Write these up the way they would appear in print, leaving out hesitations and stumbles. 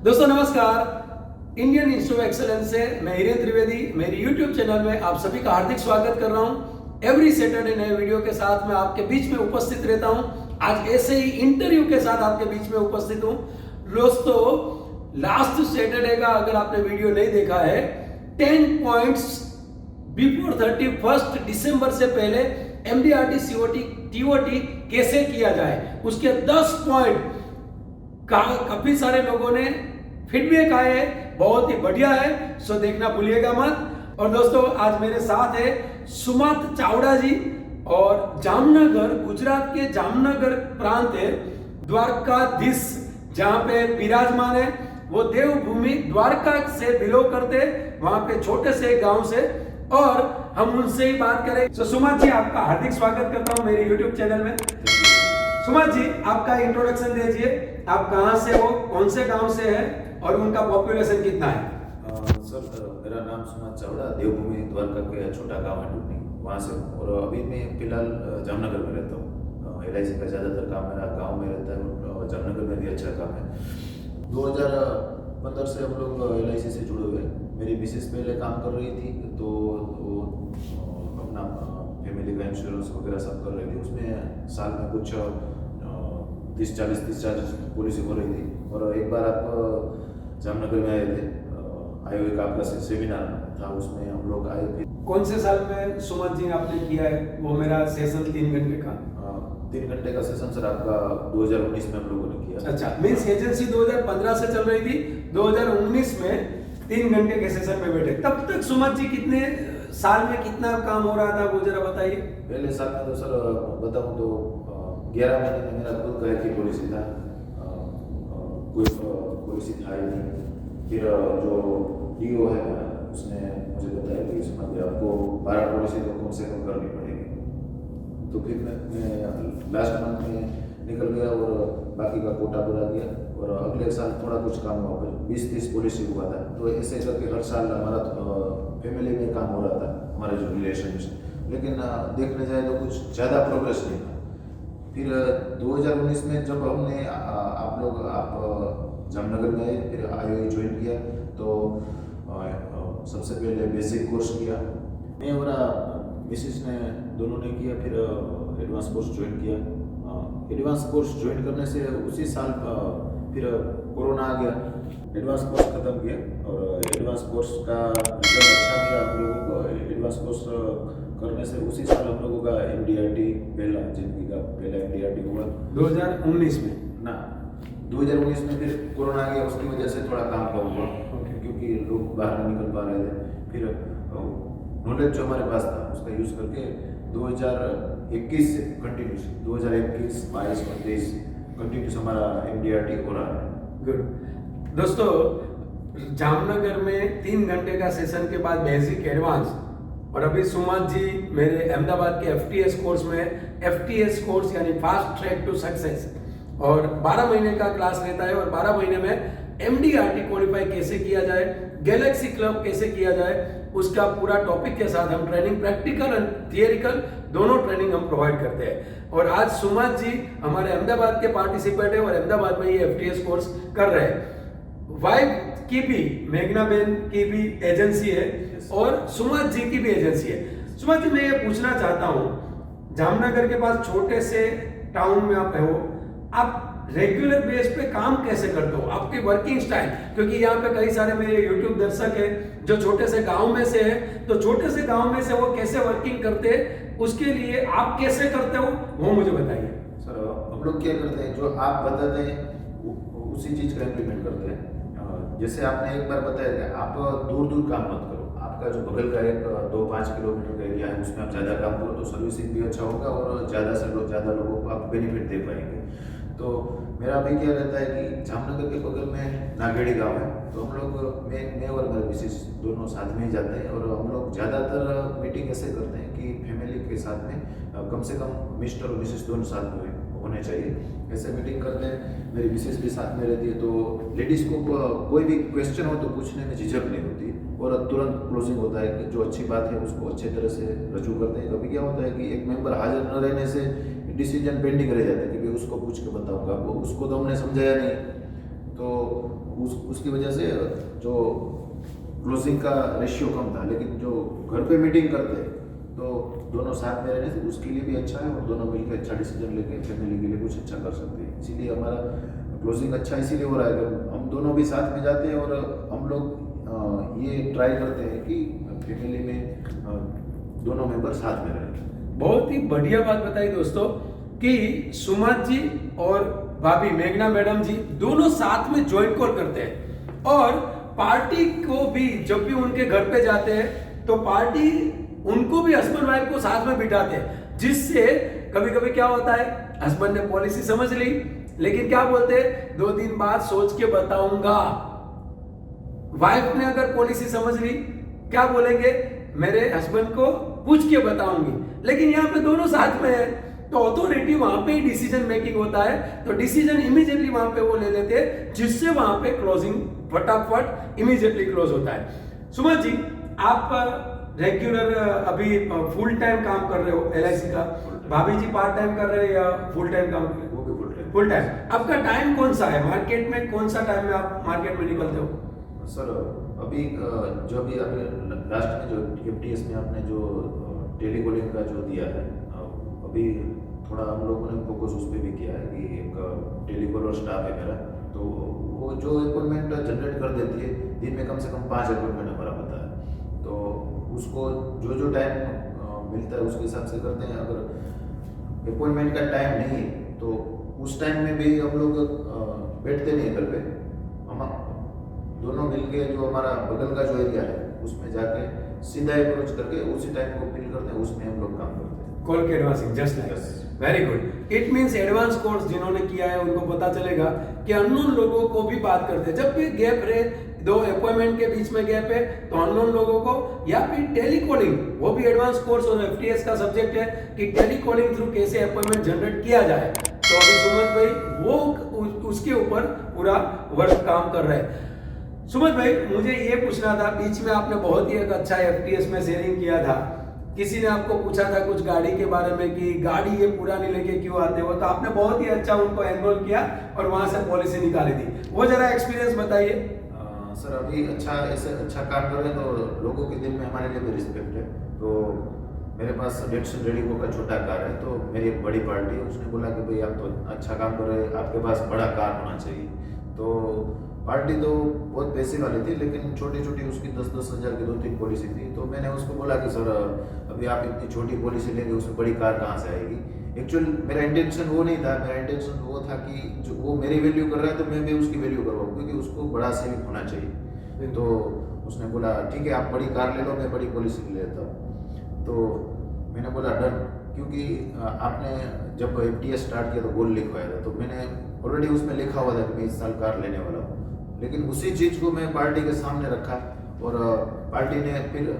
दोस्तों नमस्कार। Indian institute of excellence से मैं हिरेन त्रिवेदी मेरी यूट्यूब चैनल में आप सभी का हार्दिक स्वागत कर रहा हूं। एवरी सैटरडे नए वीडियो के साथ मैं आपके बीच में उपस्थित रहता हूं। आज ऐसे ही इंटरव्यू के साथ आपके बीच में उपस्थित हूं। दोस्तों लास्ट सैटरडे का अगर आपने वीडियो नहीं देखा है 10 पॉइंट्स बिफोर 31 दिसंबर से पहले एमडीआरटी सीओटी टीओटी कैसे किया जाए उसके 10 पॉइंट काफी सारे लोगों ने फीडबैक आए हैं, बहुत ही बढ़िया है, सो देखना भूलिएगा मत। और दोस्तों आज मेरे साथ है सुमत चावड़ा जी और जामनगर, गुजरात के जामनगर प्रांत है द्वारकाधीश जहां पे विराजमान है। वो देवभूमि द्वारका से बिलोंग करते हैं, वहां पे छोटे से गांव से, और हम उनसे ही बात करें। तो सुमत जी आपका हार्दिक स्वागत करता हूं मेरे यूट्यूब चैनल में। सुमत जी आपका इंट्रोडक्शन दीजिए, आप कहां से हो, कौन से गांव से है और उनका पॉपुलेशन कितना है? सर मेरा नाम सुमत चावड़ा, देवभूमि द्वारका के छोटा गांव है टुकनी, वहाँ से हूँ। और अभी मैं फिलहाल जामनगर में रहता हूँ। LIC का ज़्यादातर काम मेरा गांव में रहता है और जामनगर में भी अच्छा काम है। 2015 से हम लोग LIC से जुड़े हुए। मेरी मिसेस पहले काम कर रही थी तो वो अपना फैमिली का इंश्योरेंस वगैरह सब कर रही थी। उसमें साल में कुछ 30-40 पॉलिसी हो रही थी। और एक बार आप जामनगर में आए थे, आयुर्वेद का आपका सेमिनार था, उसमें हम लोग आए थे। कौन से साल में सुमत जी आपने किया है वो मेरा सेशन 3 घंटे का? 3 घंटे का सेशन सर आपका 2019 में हम लोगों ने किया। अच्छा, मीन्स एजेंसी 2015 से चल रही थी, 2019 में 3 घंटे के सेशन में बैठे। तब तक सुमत जी कितने साल में कितना काम हो रहा था वो जरा बताइए। पहले साल में तो सर बताऊं तो 11 महीने में मेरा खुद का एक ही पॉलिसी था, कोई पॉलिसी था ही नहीं। फिर जो DO है उसने मुझे बताया कि सुमत जी आपको 12 पॉलिसी तो कम से कम करनी पड़ेगी। तो फिर मैं लास्ट मंथ में निकल गया और बाकी का कोटा पूरा किया। और अगले साल थोड़ा कुछ काम हुआ, फिर 20-30 पॉलिसी हुआ था। तो ऐसे करके हर साल हमारा फैमिली में काम हो रहा था, हमारे जो रिलेशन से। लेकिन देखने जाए तो कुछ ज़्यादा प्रोग्रेस नहीं था। फिर 2019 में जब हमने आप जामनगर में आए, फिर IOE ज्वाइन किया, तो सबसे पहले बेसिक कोर्स किया मैं और मिसेस ने, दोनों ने किया। फिर एडवांस कोर्स ज्वाइन किया। एडवांस कोर्स ज्वाइन करने से उसी साल फिर कोरोना आ गया। एडवांस कोर्स ख़त्म किया और एडवांस कोर्स का रिजल्ट अच्छा मिला हम लोगों को। एडवांस कोर्स करने से उसी साल हम लोगों का MDRT पहला, जिंदगी का पहला MDRT हुआ 2019 में ना। 2019 में फिर कोरोना आ गया, उसकी वजह से थोड़ा काम कम हुआ क्योंकि लोग बाहर नहीं निकल पा रहे थे। फिर नॉलेज जो हमारे पास था उसका यूज़ करके 2021 से कंटिन्यूस 2021, 22 और 23 कंटिन्यूस हमारा MDRT हो रहा है। गुड। दोस्तों जामनगर में 3 घंटे का सेशन के बाद बेसिक, एडवांस, और अभी सुमत जी मेरे अहमदाबाद के FTS कोर्स में, FTS कोर्स यानी फास्ट ट्रैक टू सक्सेस, और 12 महीने का क्लास रहता है। और 12 महीने में MDRT क्वालिफाई कैसे किया जाए, गैलेक्सी क्लब कैसे किया जाए, उसका पूरा टॉपिक के साथ हम ट्रेनिंग, प्रैक्टिकल एंड थियरिकल दोनों ट्रेनिंग हम प्रोवाइड करते हैं। और आज सुमत जी हमारे अहमदाबाद के पार्टिसिपेंट है और अहमदाबाद में ये FTS कोर्स कर रहे हैं। वाइफ की भी, मेघना बेन की भी एजेंसी है और सुमत जी की भी एजेंसी है। सुमत जी मैं ये पूछना चाहता हूँ, जामनगर के पास छोटे से टाउन में आप हो, आप रेगुलर बेस पे काम कैसे करते हो, आपकी वर्किंग स्टाइल? क्योंकि यहाँ पे कई सारे मेरे YouTube दर्शक हैं जो छोटे से गांव में से है, तो छोटे से गांव में से वो कैसे वर्किंग करते हैं, उसके लिए आप कैसे करते हो वो मुझे बताइए। सर हम लोग क्या करते हैं, जो आप बताते हैं उसी चीज़ का इम्प्लीमेंट करते हैं। जैसे आपने एक बार बताया कि आप दूर दूर काम मत करो। आपका जो बगल का एक 2-5 किलोमीटर का एरिया है उसमें आप ज़्यादा काम करो तो सर्विसिंग भी अच्छा होगा और ज़्यादा से ज़्यादा लोगों को आप बेनिफिट दे पाएंगे। तो मेरा अभी क्या रहता है कि जामनगर के बगल में नागेड़ी गांव है, तो हम लोग मैं और मेरे मिसेस दोनों साथ में ही जाते हैं। और हम लोग ज़्यादातर मीटिंग ऐसे करते हैं कि फैमिली के साथ में कम से कम मिस्टर और मिसेस दोनों साथ में होने चाहिए, ऐसे मीटिंग करते हैं। मेरी मिसेस भी साथ में रहती है, तो लेडीज़ को कोई भी क्वेश्चन हो तो पूछने में झिझक नहीं होती और तुरंत क्लोजिंग होता है कि जो अच्छी बात है उसको अच्छी तरह से रजू करते हैं। कभी क्या होता है कि एक मेंबर हाजिर न रहने से डिसीजन पेंडिंग रह जाता है कि भाई उसको पूछ के बताऊंगा, वो उसको तो हमने समझाया नहीं, तो उसकी वजह से जो क्लोजिंग का रेशियो कम था, लेकिन जो घर पे मीटिंग करते हैं तो दोनों साथ में रहने से उसके लिए भी अच्छा है और दोनों मिलकर अच्छा डिसीजन लेके फैमिली के लिए कुछ अच्छा कर सकते हैं। इसीलिए हमारा क्लोजिंग अच्छा इसीलिए हो रहा है कि हम दोनों भी साथ में जाते हैं और हम लोग ये ट्राई करते हैं कि फैमिली में दोनों मेंबर साथ में रहें। बहुत ही बढ़िया बात बताई दोस्तों कि सुमत जी और भाभी मेघना मैडम जी दोनों साथ में ज्वाइंट कॉल करते हैं और पार्टी को भी जब भी उनके घर पे जाते हैं तो पार्टी उनको भी हस्बैंड वाइफ को साथ में बिठाते हैं, जिससे कभी कभी क्या होता है हस्बैंड ने पॉलिसी समझ ली लेकिन क्या बोलते हैं 2 दिन बाद सोच के बताऊंगा। वाइफ ने अगर पॉलिसी समझ ली क्या बोलेंगे मेरे हस्बैंड को पूछ के बताऊंगी, लेकिन यहाँ पे दोनों साथ में है तो अथॉरिटी वहां पे डिसीजन मेकिंग होता है तो डिसीजन इमीडिएटली वहां पे वो ले लेते हैं, जिससे वहां पे क्लोजिंग फटाफट इमीडिएटली क्लोज होता है। सुमन जी आप रेगुलर अभी फुल टाइम काम कर रहे हो LIC का, भाभी जी पार्ट टाइम कर रहे हो या फुल टाइम काम कर रहे हो? वो भी फुल टाइम। आपका टाइम कौन सा है मार्केट में, कौन सा टाइम में आप मार्केट में निकलते हो? सर अभी जो अभी लास्ट में जो FTS में आपने जो टेलीकॉलिंग का जो दिया है, अभी थोड़ा हम लोगों ने फोकस उस पर भी किया है कि एक टेलीकॉलर स्टाफ है मेरा, तो वो जो अपॉइंटमेंट जनरेट कर देती है दिन में कम से कम 5 अपॉइंटमेंट हमारा पता है, तो उसको जो टाइम मिलता है उसके हिसाब से करते हैं। अगर अपॉइंटमेंट का टाइम नहीं है तो उस टाइम में भी हम लोग बैठते नहीं है घर पे, हम दोनों मिलके जो हमारा बगल का जो एरिया है उसमें जाके सीधा अप्रोच करके उसी टाइम को फिल करते हैं, उसमें हम लोग काम करते हैं। कॉल के advancing just like very good. It means advance course जिन्होंने किया है उनको पता चलेगा कि अननोन लोगों को भी बात करते हैं, जब भी गैप रहे 2 अपॉइंटमेंट के बीच में गैप है तो अननोन लोगों को, या फिर टेलीकॉलिंग वो भी एडवांस कोर्स और FTS का सब्जेक्ट है कि टेलीकॉलिंग थ्रू कैसे अपॉइंटमेंट जनरेट किया जाए, तो अभी सुमत भाई वो उसके ऊपर पूरा वर्क काम कर रहे हैं। सुमत भाई मुझे ये पूछना था, बीच में आपने बहुत ही एक अच्छा FTS में शेयरिंग किया था, किसी ने आपको पूछा था कुछ गाड़ी के बारे में कि गाड़ी ये पुरानी लेके क्यों आते हो, तो आपने बहुत ही अच्छा उनको एनरोल किया और वहां से पॉलिसी निकाली थी, वो जरा एक्सपीरियंस बताइए। सर अभी ऐसे अच्छा काम कर रहे हैं तो लोगों के दिल में हमारे लिए भी रिस्पेक्ट है। तो मेरे पास डेटसन रेडिको का छोटा कार है, तो मेरी एक बड़ी पार्टी है, उसने बोला कि भाई आप तो अच्छा काम कर रहे हैं, आपके पास बड़ा कार होना चाहिए। तो पार्टी तो बहुत पैसे वाली थी लेकिन छोटी छोटी उसकी 10-10 हज़ार की 2-3 पॉलिसी थी, तो मैंने उसको बोला कि सर अभी आप इतनी छोटी पॉलिसी लेंगे उसमें बड़ी कार कहाँ से आएगी। एक्चुअल मेरा इंटेंशन वो नहीं था, मेरा इंटेंशन वो था कि जो वो मेरी वैल्यू कर रहा है तो मैं भी उसकी वैल्यू करवाऊँ, क्योंकि उसको बड़ा सेविंग होना चाहिए। तो उसने बोला ठीक है आप बड़ी कार ले लो, मैं बड़ी पॉलिसी ले लेता हूँ। तो मैंने बोला डन, क्योंकि आपने जब FTS स्टार्ट किया तो गोल लिखवाया था, तो मैंने ऑलरेडी उसमें लिखा हुआ था कि मैं इस साल कार लेने वाला हूँ, लेकिन उसी चीज़ को मैं पार्टी के सामने रखा और पार्टी ने फिर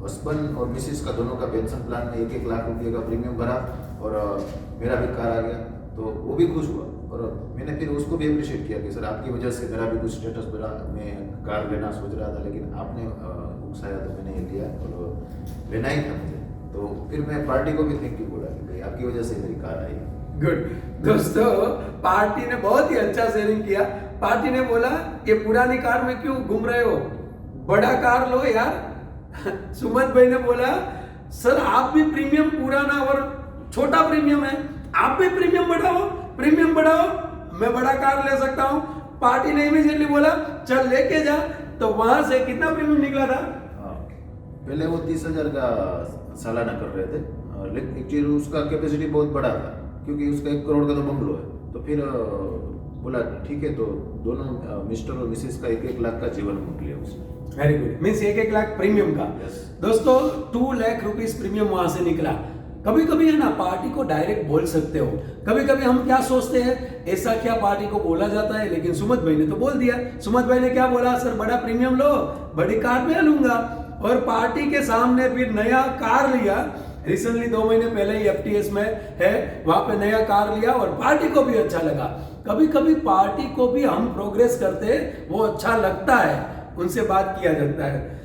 हस्बैंड और मिसिस का दोनों का पेंशन प्लान में 1-1 लाख रुपये का प्रीमियम भरा और मेरा भी कार आ गया, तो वो भी खुश हुआ और मैंने फिर उसको भी अप्रिशिएट किया कि सर आपकी वजह से मेरा भी कुछ स्टेटस बढ़ा, मैं कार लेना सोच रहा था लेकिन आपने उकसाया तो मैंने ये लिया और लेना ही था मुझे। तो फिर मैं पार्टी को भी थैंक यू बोला कि भाई आपकी वजह से मेरी कार आई। गुड दोस्तों, पार्टी ने बहुत ही अच्छा शेयरिंग किया। पार्टी ने बोला ये पुरानी कार में क्यों घूम रहे हो, बड़ा कार लो यार। सुमत भाई ने बोला सर आप भी प्रीमियम पुराना और छोटा प्रीमियम है, आप भी प्रीमियम बढ़ाओ, मैं बड़ा कार ले सकता हूँ। पार्टी ने इमीडिएटली बोला चल लेके जा, तो वहां से कितना प्रीमियम निकला था? पहले वो 30,000 का सालाना कर रहे थे, लेकिन एक्चुअली उसका कैपेसिटी बहुत बड़ा था क्योंकि उसका 1 करोड़ का तो बंगलो है। तो फिर बोला ठीक है, तो दोनों मिस्टर और मिसेस का 1-1 लाख का जीवन मुक्त लिया उसने। Very good, means 1-1 lakh premium का। दोस्तों 2 लाख रुपीस प्रीमियम वहां से निकला। कभी कभी है ना पार्टी को डायरेक्ट बोल सकते हो, कभी कभी हम क्या सोचते हैं ऐसा क्या पार्टी को बोला जाता है, लेकिन सुमत भाई ने तो बोल दिया। सुमत भाई ने क्या बोला, सर बड़ा प्रीमियम लो, बड़ी कार में लूंगा, और पार्टी के सामने फिर नया कार लिया। रिसेंटली 2 महीने पहले ही FTS में है, वहां पे नया कार लिया और पार्टी को भी अच्छा लगा। कभी कभी पार्टी को भी हम प्रोग्रेस करते वो अच्छा लगता है, उनसे बात किया जाता है।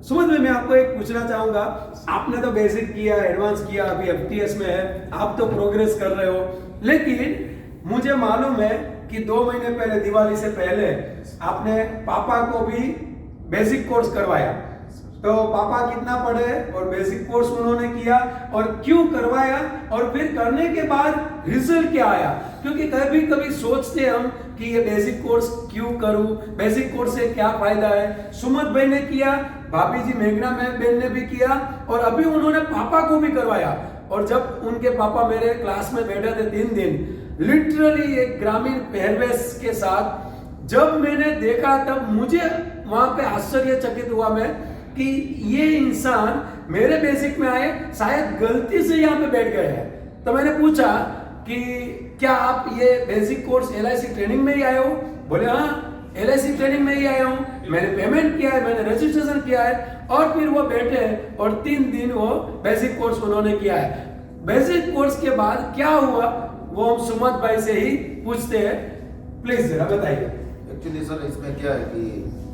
सुमन भाई मैं आपको एक पूछना चाहूंगा, आपने तो बेसिक किया, एडवांस किया, अभी FTS में है, आप तो प्रोग्रेस कर रहे हो, लेकिन मुझे मालूम है कि 2 महीने पहले, दिवाली से पहले आपने पापा को भी बेसिक कोर्स करवाया, तो पापा कितना पढ़े और बेसिक कोर्स उन्होंने किया और क्यों करवाया और फिर करने के बाद रिजल्ट क्या आया? क्योंकि कभी कभी सोचते हम कि ये बेसिक कोर्स क्यों करूं, बेसिक कोर्स से क्या फायदा है। सुमत भाई ने किया, भाभी जी मेघना बहन ने भी किया और अभी उन्होंने पापा को भी करवाया। और जब उनके पापा मेरे क्लास में बैठे थे 3 दिन लिटरली एक ग्रामीण पहरवेश के साथ, जब मैंने देखा तब मुझे वहां पे आश्चर्यचकित हुआ मैं कि ये इंसान मेरे बेसिक में आए, शायद गलती से यहाँ पे बैठ गए हैं। तो मैंने पूछा कि क्या आप ये बेसिक कोर्स LIC ट्रेनिंग में ही आए हो? बोले हाँ, LIC ट्रेनिंग में ही आया हूँ, मैंने पेमेंट किया है, मैंने रजिस्ट्रेशन किया है। और फिर वो बैठे और 3 दिन वो बेसिक कोर्स उन्होंने किया है। बेसिक कोर्स के बाद क्या हुआ वो हम सुमत भाई से ही पूछते हैं, प्लीज जरा बताइए। एक्चुअली सर इसमें क्या है कि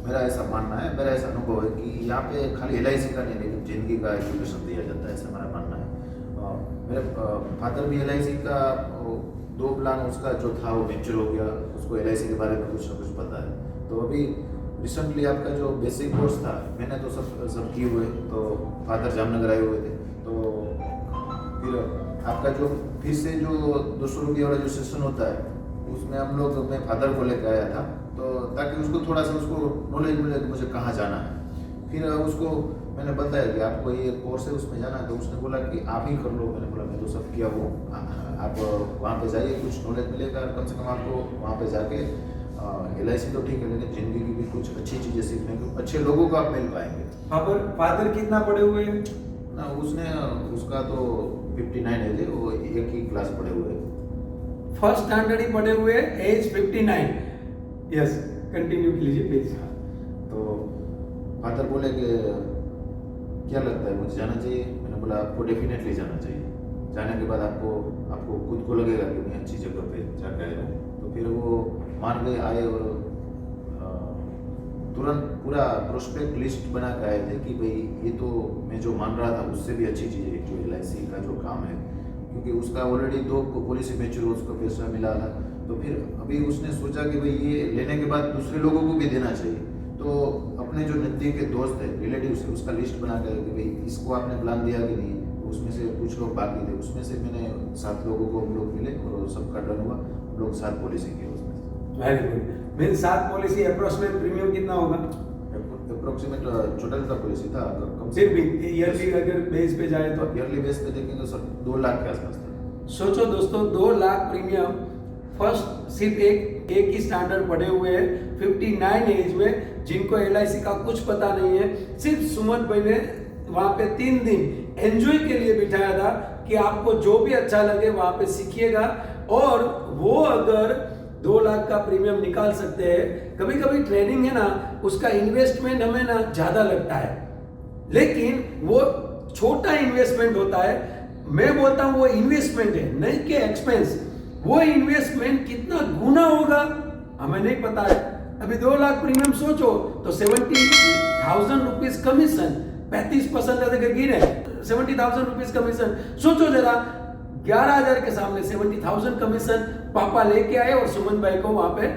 मेरा ऐसा मानना है, मेरा ऐसा अनुभव है कि यहाँ पे खाली LIC का नहीं लेकिन जिंदगी का एजुकेशन दिया जाता है, ऐसा मेरा मानना है। मेरे फादर भी LIC का 2 प्लान उसका जो था वो वेंचर हो गया, उसको LIC के बारे में कुछ ना कुछ पता है। तो अभी रिसेंटली आपका जो बेसिक कोर्स था मैंने तो सब किए हुए, तो फादर जामनगर आए हुए थे, तो फिर आपका जो फिर से जो 200 रुपये वाला जो सेशन होता है उसमें हम लोग, मैं फादर को लेकर आया था तो ताकि उसको थोड़ा सा उसको नॉलेज मिले कि मुझे कहाँ जाना है। फिर उसको मैंने बताया कि आपको ये कोर्स है उसमें जाना है, तो उसने बोला कि आप ही कर लो। मैंने बोला मैं तो सब किया वो, आप वहाँ पे जाइए, कुछ नॉलेज मिलेगा, कम से कम आपको वहाँ पे जाके LIC तो ठीक है लेकिन जिंदगी की भी कुछ अच्छी चीज़ें सीखने को, अच्छे लोगों को आप मिल पाएंगे। फादर कितना पढ़े हुए हैं? ना उसने उसका तो 59 एज है, वो एक ही क्लास पढ़े हुए हैं, फर्स्ट स्टैंडर्ड ही पढ़े हुए, एज 59। यस, कंटिन्यू कीजिए प्लीज। तो फादर बोले कि क्या लगता है मुझे जाना चाहिए? मैंने बोला आपको डेफिनेटली जाना चाहिए। जाने के बाद आपको खुद को लगेगा कि मैं अच्छी जगह पे जाकर आया हूँ। तो फिर वो मान गए, आए और तुरंत पूरा प्रोस्पेक्ट लिस्ट बना के आए थे कि भाई ये तो मैं जो मान रहा था उससे भी अच्छी चीज़ है जो LIC का जो काम है, क्योंकि उसका ऑलरेडी 2 पॉलिसी मैच्योर उसको पैसा मिला था। तो फिर अभी उसने सोचा कि भाई ये लेने के बाद दूसरे लोगों को भी देना चाहिए। तो अपने जो नज़दीक के दोस्त है, रिलेटिव से उसका लिस्ट बना कर कि भाई इसको आपने प्लान दिया कि नहीं, तो उसमें से कुछ लोग बाकी थे, उसमें से मैंने 7 लोगों को हम लोग मिले और सबका डन हुआ, हम लोग 7 पॉलिसी किए उसमें। Very good. Mean 7 policy, approximate premium कितना होगा? अप्रोक्सीमेट टोटल का पॉलिसी था कम से फिर भी ईयरली अगर बेस पे जाए तो ईयरली बेस पे देखेंगे तो सर 2 लाख के आसपास था। सोचो दोस्तों, 2 लाख प्रीमियम, फर्स्ट सिर्फ एक ही स्टैंडर्ड पढ़े हुए हैं 59 एज में, जिनको LIC का कुछ पता नहीं है। सिर्फ सुमन भाई ने वहाँ पे 3 दिन एंजॉय के लिए बिठाया था कि आपको जो भी अच्छा लगे वहाँ पे सीखिएगा। और वो अगर 2 लाख का प्रीमियम निकाल सकते हैं, कभी कभी ट्रेनिंग है ना, उसका इन्वेस्टमेंट हमें ना ज्यादा लगता है, लेकिन वो छोटा इन्वेस्टमेंट होता है। मैं बोलता हूँ वो इन्वेस्टमेंट है, नहीं कि एक्सपेंस। वो इन्वेस्टमेंट कितना गुना होगा हमें नहीं पता है। अभी 2 लाख प्रीमियम सोचो तो 70,000 रुपीज कमीशन, 35% अगर गिरे 70,000 रुपीज कमीशन, सोचो जरा 11,000 के सामने 70,000 कमीशन पापा लेके आए और सुमन भाई को वहां पे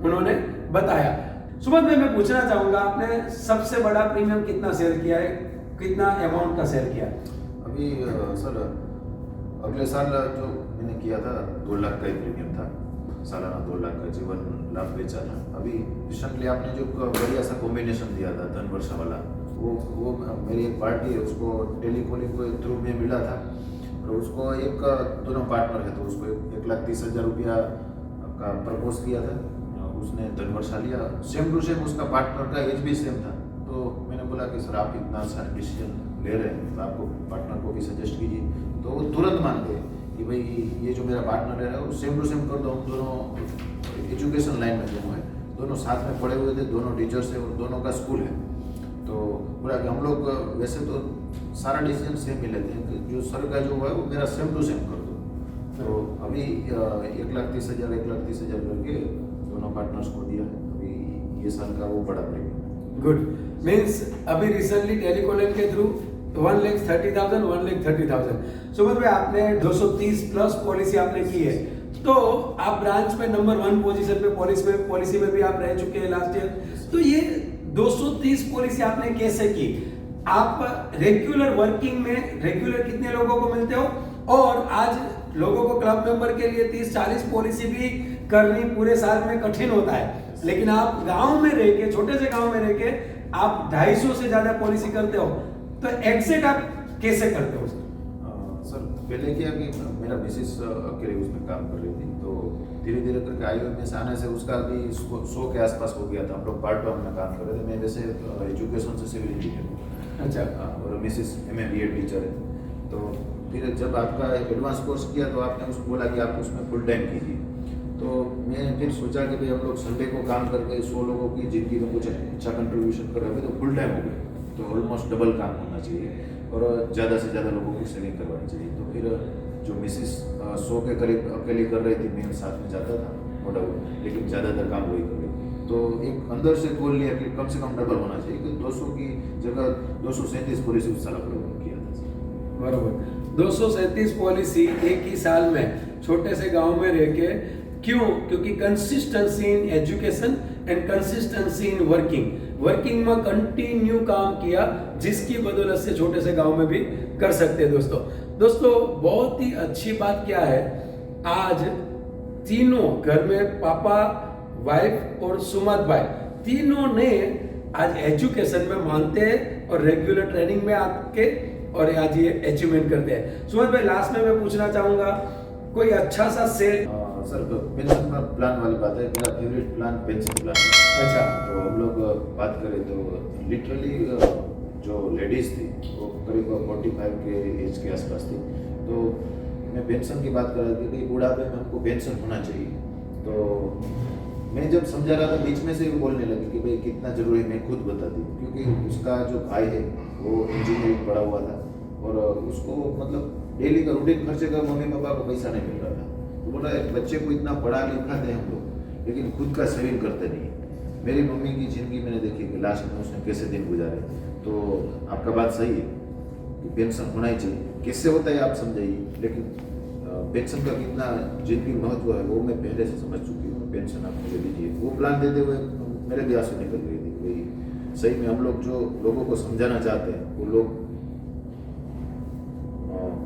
उन्होंने बताया। सुमन भाई, मैं पूछना चाहूंगा, आपने सबसे बड़ा प्रीमियम कितना सेल किया है, कितना अमाउंट का सेल किया? अभी सर अगले साल जो मैंने किया था 2 लाख का ही प्रीमियम था, सालाना 2 लाख का जीवन लाभ बेचा था। अभी रिसेंटली आपने जो बढ़िया सा कॉम्बिनेशन दिया था धन वर्षा वाला, वो मेरी एक पार्टी है उसको टेलीकॉलिंग के थ्रू में मिला था, और उसको एक दोनों पार्टनर है तो उसको 1,30,000 रुपया का प्रपोज किया था, उसने धन वर्षा लिया। सेम टू सेम उसका पार्टनर का एज भी सेम था। तो मैंने बोला कि सर आप इतना सारा डिसीजन ले रहे हैं तो आपको पार्टनर को भी सजेस्ट कीजिए। तो वो तुरंत मान गए कि भाई ये जो मेरा पार्टनर है वो सेम टू सेम कर दो। हम दोनों एजुकेशन लाइन में दोनों है, दोनों साथ में पढ़े हुए थे, दोनों टीचर्स है और दोनों का स्कूल है। तो बोला कि हम लोग वैसे तो सारा डिसीजन सेम ही लेते हैं कि जो सर का जो हुआ है वो मेरा सेम टू सेम कर दो। तो अभी 1,30,000 1,30,000 करके दोनों पार्टनर्स को दिया। अभी ये साल का वो बड़ा प्रीमियम। गुड। मीन्स अभी रिसेंटली टेलीकॉलिंग के थ्रू 1,30,000 1,30,000। सुमन भाई, आपने 230 प्लस पॉलिसी आपने की है, तो आप ब्रांच में नंबर 1 पोजीशन पे पॉलिसी में भी आप रह चुके हैं लास्ट ईयर। तो ये 230 पॉलिसी आपने कैसे की? आप रेगुलर वर्किंग में रेगुलर कितने लोगों को मिलते हो? और आज लोगों को क्लब मेंबर के लिए 30-40 पॉलिसी भी करनी पूरे साल में कठिन होता है, लेकिन आप गांव में रह के, छोटे से गांव में रह के आप 250 से ज्यादा पॉलिसी करते हो, तो एग्जिट आप कैसे करते हो? सर पहले क्या कि मेरा मिसेस अकेले उसमें काम कर रही थी, तो धीरे धीरे करके IOM से आने से उसका भी 100 के आसपास हो गया था। हम लोग पार्ट टाइम में काम कर रहे थे। मैं वैसे एजुकेशन से सिविल इंजीनियर हूँ। अच्छा। और मिसेस MA BEd टीचर है। तो फिर जब आपका एडवांस कोर्स किया तो आपने उसको बोला कि आप उसमें फुल टाइम कीजिए। तो मैं फिर सोचा कि भाई हम लोग संडे को काम करके 100 लोगों की जिंदगी में कुछ अच्छा कंट्रीब्यूशन कर रहे हैं, तो फुल टाइम हो गए, तो ऑलमोस्ट डबल काम होना चाहिए और ज़्यादा से ज़्यादा लोगों की सेलिंग करवानी चाहिए। तो फिर जो मिसेस 100 के करीब अकेली कर रही थी, मैं साथ में जाता था नो डाउट, लेकिन ज़्यादातर काम वही कर रही थी। तो एक अंदर से गोल लिया कि कम से कम डबल होना चाहिए, कि 200 की जगह 237 पॉलिसी उस साल अपलोड किया था। बरोबर, 237 पॉलिसी एक ही साल में छोटे से गांव में रह के। क्यों? क्योंकि consistency in education and consistency in working में कंटिन्यू काम किया, जिसकी बदौलत से छोटे से गांव में भी कर सकते हैं। दोस्तों बहुत ही अच्छी बात क्या है, आज तीनों घर में पापा, वाइफ और सुमत भाई तीनों ने आज एजुकेशन में मानते हैं और रेगुलर ट्रेनिंग में आके और आज ये अचीवमेंट करते हैं। सुमत भाई, लास्ट में मैं पूछना चाहूंगा, कोई अच्छा सा सेल? सर पेंशन का प्लान वाली बात है, मेरा फेवरेट प्लान पेंशन प्लान है। अच्छा। तो हम लोग बात करें तो लिटरली जो लेडीज़ थी वो करीब 45 के एज के आसपास थी। तो मैं पेंशन की बात कर रहा था कि बुढ़ापे में हमको पेंशन होना चाहिए। तो मैं जब समझा रहा था, बीच में से बोलने लगी कि भाई कितना जरूरी, मैं खुद बताती हूँ, क्योंकि उसका जो भाई है वो इंजीनियरिंग पढ़ा हुआ था और उसको मतलब डेली का रूटीन खर्चे का मम्मी पापा को पैसा नहीं मिल रहा था। तो बोला बच्चे को इतना पढ़ा लिखा दे हम लोग, लेकिन खुद का सेविंग करते नहीं। मेरी मम्मी की जिंदगी मैंने देखी कि लास्ट में उसने कैसे दिन गुजारे। तो आपका बात सही है कि पेंशन होना ही चाहिए, कैसे होता है आप समझाइए, लेकिन पेंशन का कितना जिंदगी महत्व है वो मैं पहले से समझ चुकी हूँ। पेंशन आप मुझे दीजिए, वो प्लान देते हुए मेरे भी आंसू निकल गए थे। भाई सही में हम लोग जो लोगों को समझाना चाहते हैं वो लोग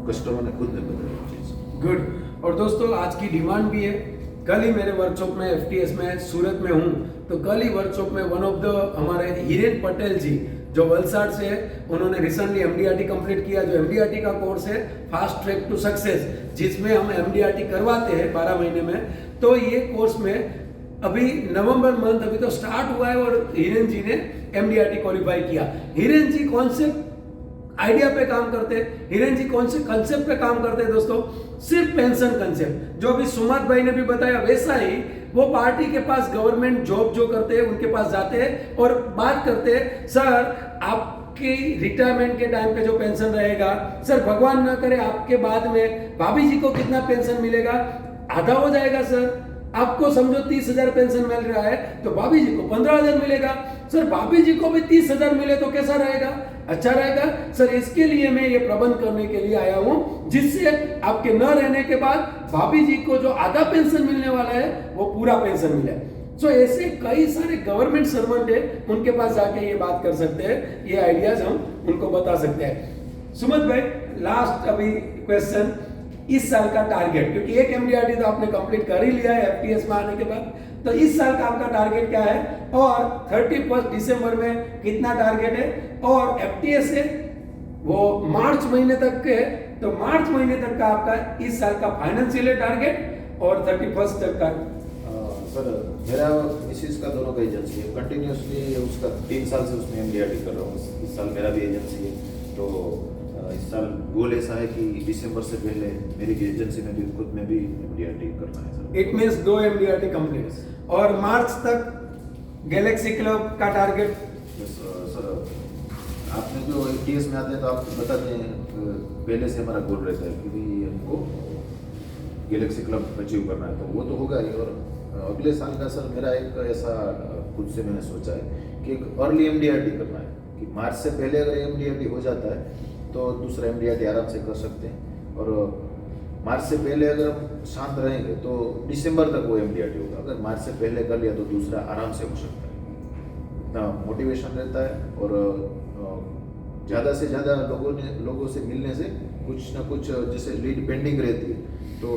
कस्टमर ने खुद नहीं बदला चीज़। गुड। और दोस्तों आज की डिमांड भी है, कल ही मेरे वर्कशॉप में FTS में सूरत में हूँ, तो कल ही वर्कशॉप में वन ऑफ द हमारे हिरेन पटेल जी जो वलसाड़ से है, उन्होंने रिसेंटली MDRT कंप्लीट किया। जो MDRT का कोर्स है फास्ट ट्रैक टू सक्सेस, जिसमें हम MDRT करवाते हैं 12 महीने में। तो ये कोर्स में अभी नवंबर मंथ अभी तो स्टार्ट हुआ है और हिरेन जी ने MDRT क्वालिफाई किया। हिरेन जी कौन से आइडिया पे काम करते हैं, हिरेन जी कौन से कंसेप्ट पे काम करते हैं दोस्तों? सिर्फ पेंशन कंसेप्ट। जो अभी सुमत भाई ने भी बताया वैसा ही वो पार्टी के पास गवर्नमेंट जॉब जो करते हैं उनके पास जाते हैं और बात करते हैं, सर आपकी रिटायरमेंट के टाइम पे जो पेंशन रहेगा, सर भगवान ना करे आपके बाद में भाभी जी को कितना पेंशन मिलेगा? आधा हो जाएगा सर। आपको समझो 30,000 पेंशन मिल रहा है तो भाभी जी को 15,000 मिलेगा। सर भाभी जी को भी 30,000 मिले तो कैसा रहेगा? अच्छा रहेगा सर। इसके लिए मैं ये प्रबंध करने के लिए आया हूं, जिससे आपके न रहने के बाद भाभी जी को जो आधा पेंशन मिलने वाला है वो पूरा पेंशन मिले। सो ऐसे कई सारे गवर्नमेंट सर्वेंट है, उनके पास जाके ये बात कर सकते हैं, ये आइडियाज हम उनको बता सकते हैं। सुमत भाई लास्ट अभी क्वेश्चन, इस साल का टारगेट, क्योंकि एक MDRT तो आपने कंप्लीट कर ही लिया है FTS में आने के बाद, तो इस साल का आपका टारगेट क्या है और 31 दिसंबर में कितना टारगेट है? और FTS है वो मार्च महीने तक के, तो मार्च महीने तक का आपका इस साल का फाइनेंशियल टारगेट और 31 तक का। सर मेरा मिसिस का दोनों का एजेंसी है, कंटिन्यूसली उसका 3 साल से उसमें MDRT कर रहा हूँ। इस साल मेरा भी एजेंसी है, तो इस साल गोल ऐसा है कि दिसंबर से पहले मेरी एजेंसी में भी खुद में भी MDRT करना है sir. It means 2 MDRT complete और मार्च तक गैलेक्सी क्लब का टारगेट। सर आपने जो FTS में आते हैं तो आपको बताते हैं पहले से हमारा गोल रहता है कि भाई हमको गैलेक्सी क्लब अचीव करना है, तो वो तो होगा ही। और अगले साल का सर मेरा एक ऐसा खुद से मैंने सोचा है कि एक अर्ली MDRT करना है, कि मार्च से पहले अगर MDRT हो जाता है तो दूसरा MDRT आराम से कर सकते हैं। और मार्च से पहले अगर हम शांत रहेंगे तो दिसंबर तक वो MDRT होगा। अगर मार्च से पहले कर लिया तो दूसरा आराम से हो सकता है। इतना मोटिवेशन रहता है और ज़्यादा से ज़्यादा लोगों से मिलने से कुछ ना कुछ जैसे लीड पेंडिंग रहती है तो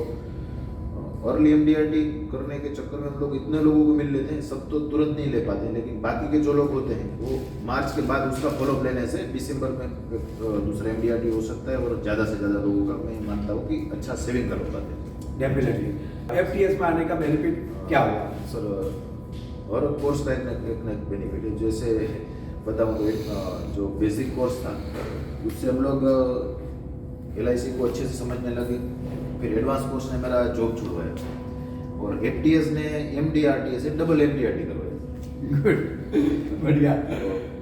अर्ली MDRT करने के चक्कर में हम लोग इतने लोगों को मिल लेते हैं, सब तो तुरंत नहीं ले पाते हैं, लेकिन बाकी के जो लोग होते हैं वो मार्च के बाद उसका फॉलोअप लेने से दिसंबर में दूसरा MDRT हो सकता है और ज़्यादा से ज़्यादा लोगों का मैं मानता हूँ कि अच्छा सेविंग कर पाते हैं। डेफिनेटली FTS में आने का बेनिफिट क्या हुआ सर? और कोर्स का एक ना एक बेनिफिट है। जैसे बताऊँ तो जो बेसिक कोर्स था उससे हम लोग LIC को अच्छे से समझने लगे। फिर एडवांस कोर्स ने मेरा जॉब छुड़वाया और FTS ने MDRT से डबल MDRT करवाया। गुड, बढ़िया।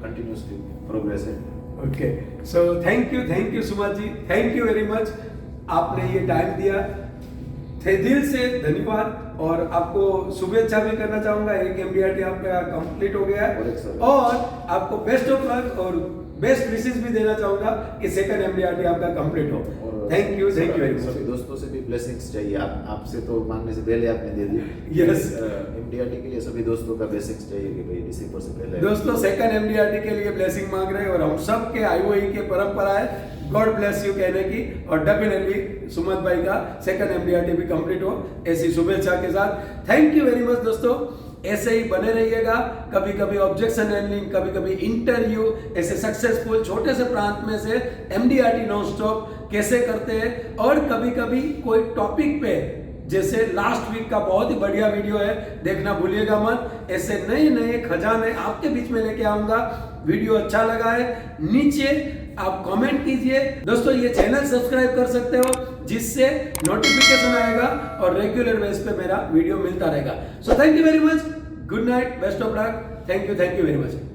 कंटिन्यूसली प्रोग्रेस है। Okay, so thank you Suman ji, thank you very much. आपने ये टाइम दिया, थे दिल से धन्यवाद और आपको शुभेच्छा भी करना चाहूंगा। एक MDRT आपका कंप्लीट हो गया है और आपको बेस्ट ऑफ लक और बेस्ट विशेस भी देना चाहूंगा कि सेकंड MDRT आपका कंप्लीट हो। Thank you very much. सभी दोस्तों से भी ब्लेसिंग्स चाहिए। आपसे तो मांगने से पहले आपने दे दी। यस, MDRT के लिए सभी दोस्तों का ब्लेसिंग्स चाहिए कि भाई दिसंबर से पहले दोस्तों सेकंड MDRT के लिए ब्लेसिंग मांग रहे हैं और हम सब के IOE के परंपरा है गॉड ब्लेस यू कहने की और डेफिनेटली सुमन भाई का सेकंड MDRT भी कंप्लीट हो, ऐसी शुभेच्छा के साथ। थैंक यू वेरी मच दोस्तों, ऐसे ही बने रहिएगा। कभी कभी ऑब्जेक्शन हैंडलिंग, कभी कभी इंटरव्यू, ऐसे सक्सेसफुल छोटे से प्रांत में से MDRT नॉन स्टॉप कैसे करते हैं और कभी कभी कोई टॉपिक पे, जैसे लास्ट वीक का बहुत ही बढ़िया वीडियो है, देखना भूलिएगा मत। ऐसे नए नए खजाने आपके बीच में लेके आऊंगा। वीडियो अच्छा लगा है नीचे आप कमेंट कीजिए। दोस्तों ये चैनल सब्सक्राइब कर सकते हो जिससे नोटिफिकेशन आएगा और रेगुलर बेस पे मेरा वीडियो मिलता रहेगा। सो thank you very much, good night, best of luck, thank you very much.